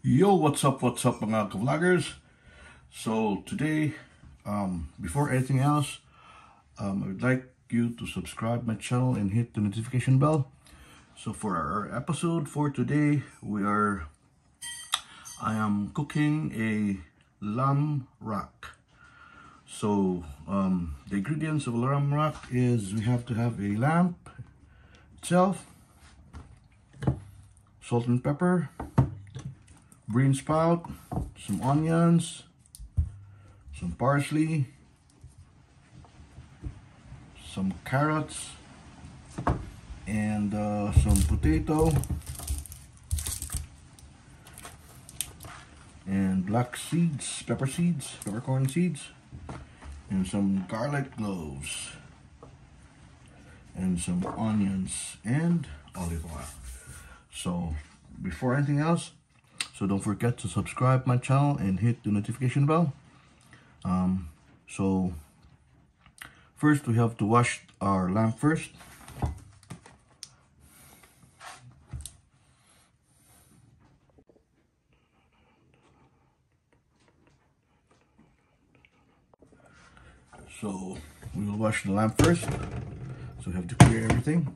Yo, what's up mga vloggers? So today, before anything else, I would like you to subscribe my channel and hit the notification bell. So for our episode for today, I am cooking a lamb rack. So the ingredients of a lamb rack is we have to have a lamb itself, salt and pepper, green sprout, some onions, some parsley, some carrots, and some potato, and black seeds, peppercorn seeds, and some garlic cloves, and some onions, and olive oil. So before anything else, so don't forget to subscribe my channel and hit the notification bell. So first we have to wash our lamb first. So we will wash the lamb first. So we have to clear everything.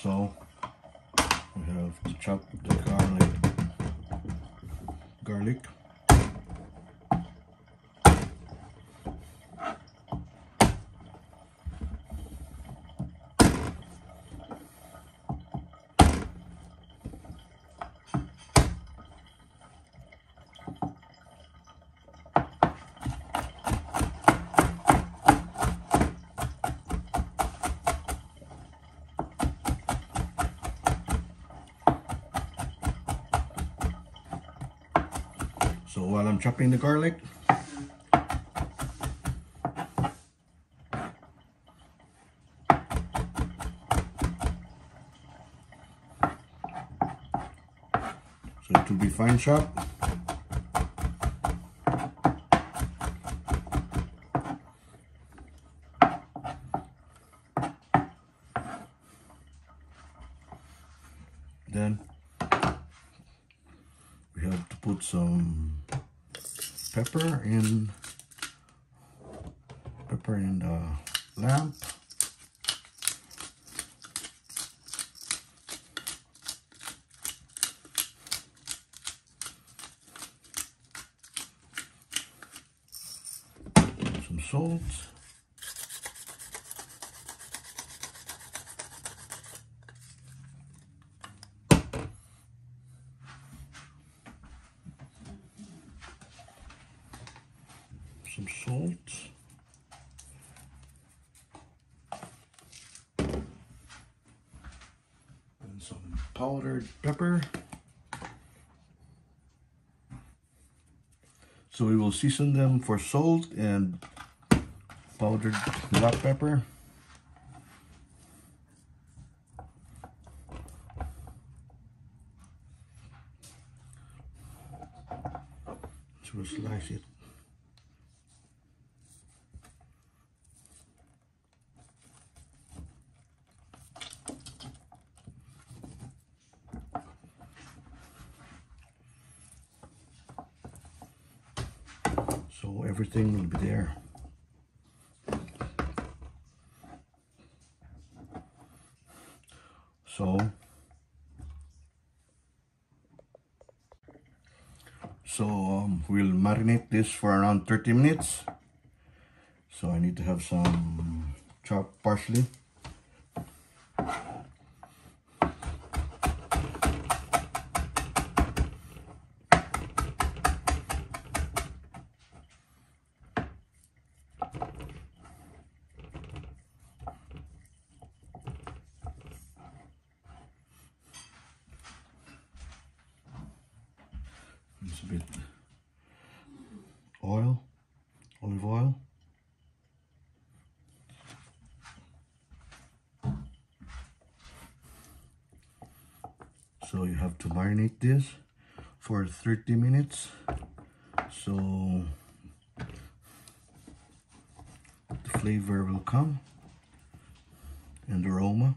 So we have to chop the garlic. So while I'm chopping the garlic, so it will be fine chopped. Then we have to put some pepper in the lamb. Some salt. Some salt. And some powdered pepper. So we will season them for salt and powdered black pepper. So we'll slice it. So everything will be there. So we'll marinate this for around 30 minutes. So I need to have some chopped parsley. It's a bit oil, olive oil. So you have to marinate this for 30 minutes. So the flavor will come and the aroma.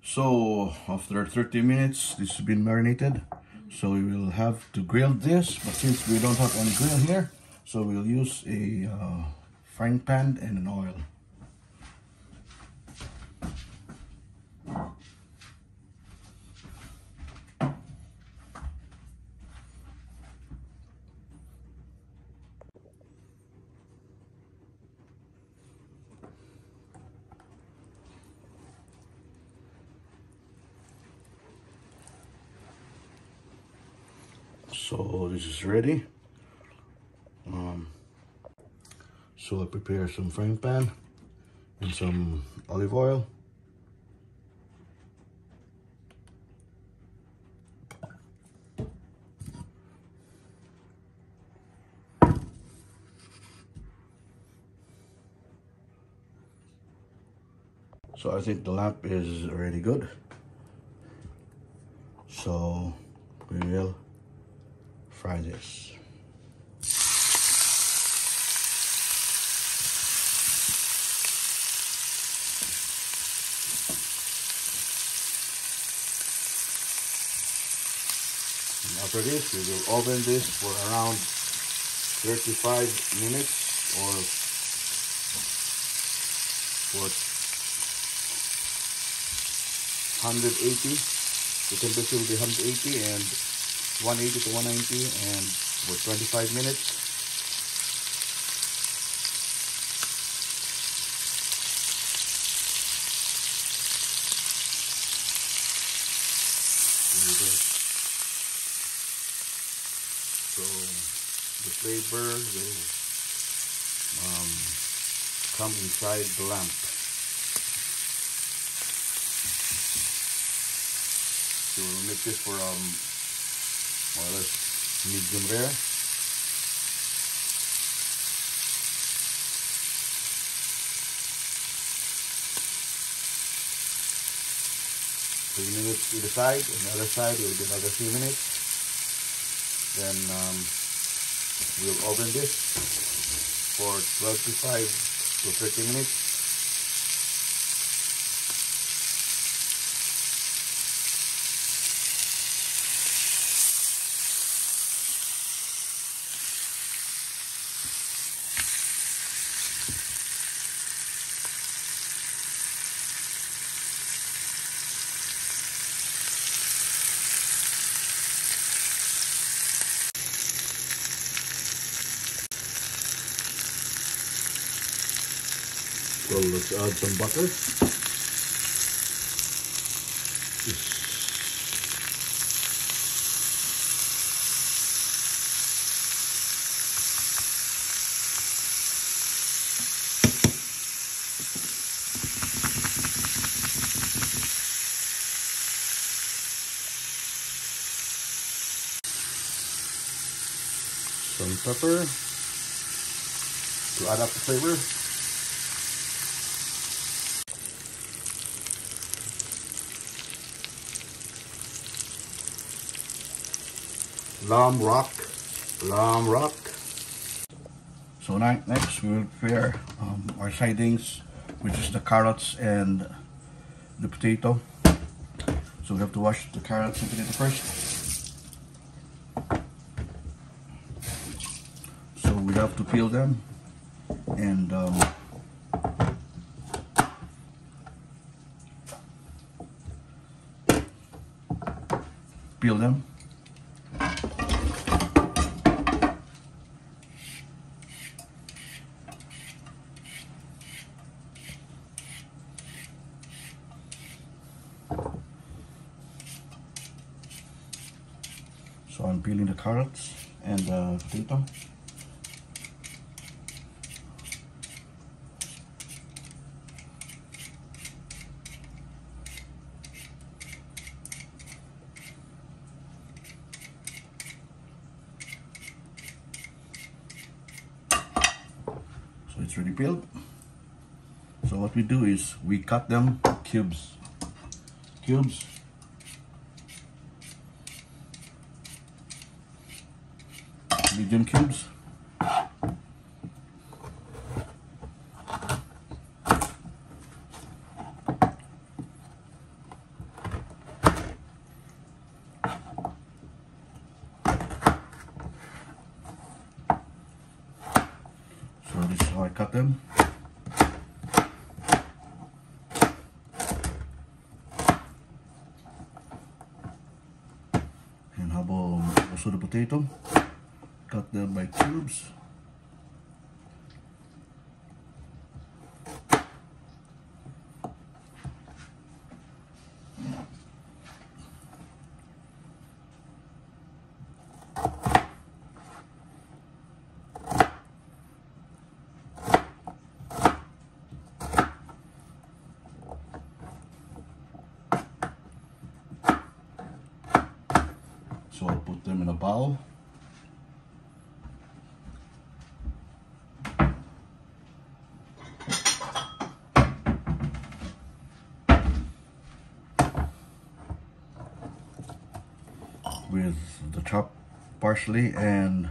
So after 30 minutes, this has been marinated. So we will have to grill this, but since we don't have any grill here, so we'll use a frying pan and an oil. So this is ready. So I prepare some frying pan and some olive oil. So I think the lamp is already good. So we will fry this. And after this, we will oven this for around 35 minutes or for 180. The temperature will be 180 and 180 to 190 and for 25 minutes. So the flavor will come inside the lamp. So we'll make this for more or less medium rare. Minutes either side, and the other side will be another 3 minutes. Then we'll oven this for 25 to 30 minutes. So let's add some butter. Some pepper to add up the flavor. Lamb rock. So next we will prepare our sidings, which is the carrots and the potato. So we have to wash the carrots and potato first. So we have to peel them and peel them. So I'm peeling the carrots and the potato. So it's already peeled. So what we do is we cut them cubes. Medium cubes. So this is how I cut them. And how about also the potato? Cut them by cubes. So I'll put them in a bowl. With the chopped parsley and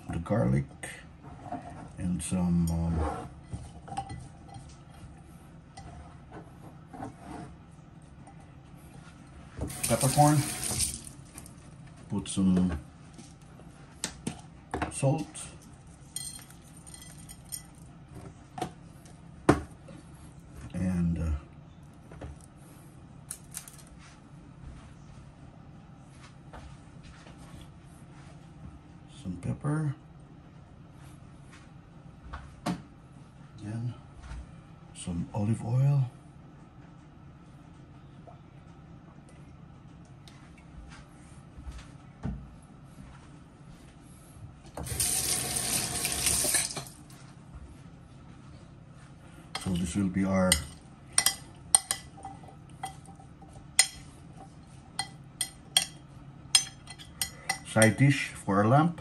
the garlic and some peppercorn. Put some salt. And some pepper. Then some olive oil. So this will be our side dish for our lamb.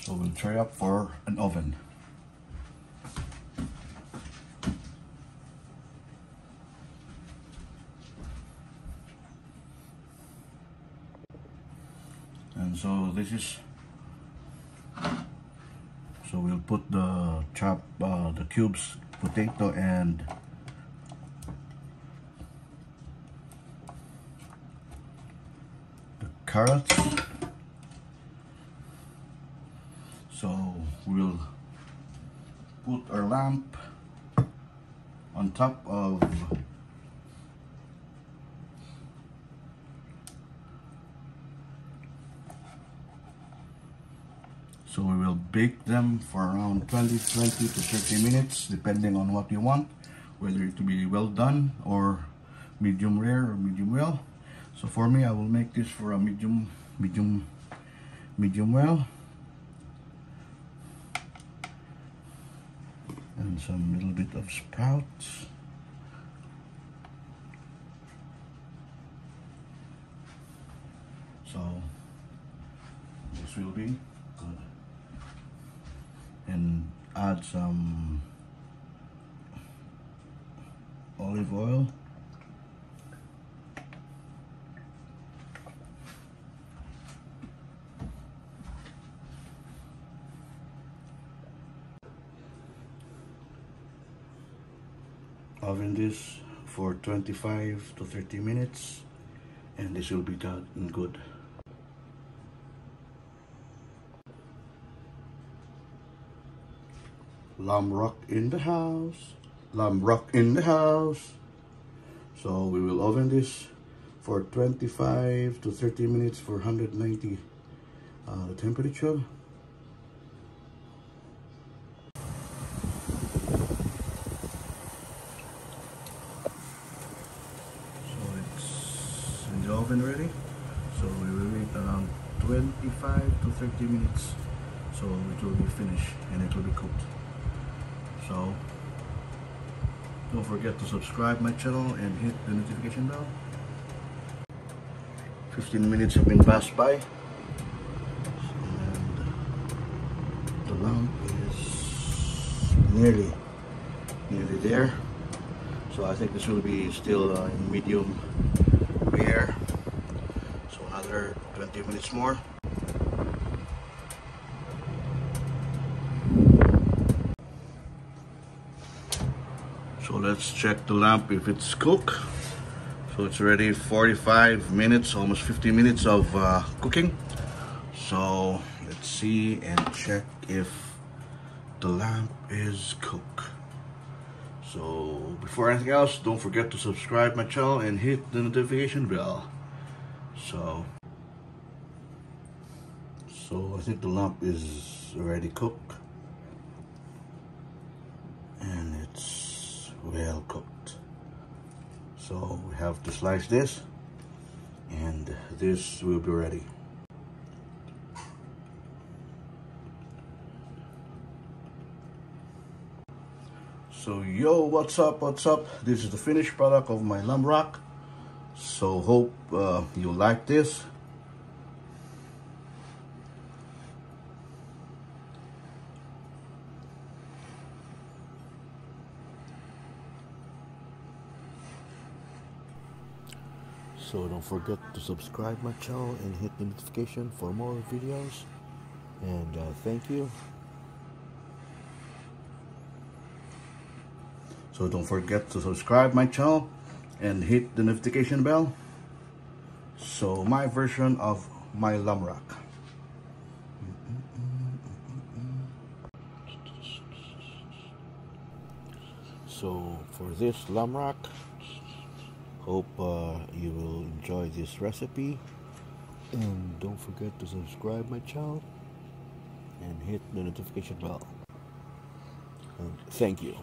So we'll tray up for an oven. And so this is, so we'll put the the cubes, potato and the carrots. So we'll put our lamb on top of so we will bake them for around 20 to 30 minutes depending on what you want, whether it to be well done or medium rare or medium well. So for me, I will make this for a medium well. And some little bit of sprouts. So this will be good. And add some olive oil. Oven this for 25 to 30 minutes and this will be done good. Lamb rock in the house. Lamb rock in the house. So we will oven this for 25 to 30 minutes for 190 the temperature. the oven already. So we will wait around 25 to 30 minutes. So it will be finished and it will be cooked. So don't forget to subscribe my channel and hit the notification bell. 15 minutes have been passed by. And the lamp is nearly there. So I think this will be still in medium rare. So another 20 minutes more. So let's check the lamp if it's cooked. So it's already 45 minutes, almost 50 minutes of cooking. So let's see and check if the lamp is cooked. So before anything else, don't forget to subscribe my channel and hit the notification bell. So I think the lamp is already cooked and it's well cooked. So we have to slice this and this will be ready. So yo, what's up? This is the finished product of my lamb rack. So hope you like this. So don't forget to subscribe my channel and hit the notification for more videos. And thank you. So don't forget to subscribe my channel and hit the notification bell. So my version of my lamb rack. So for this lamb rack, hope you will enjoy this recipe. And don't forget to subscribe my channel and hit the notification bell. And thank you.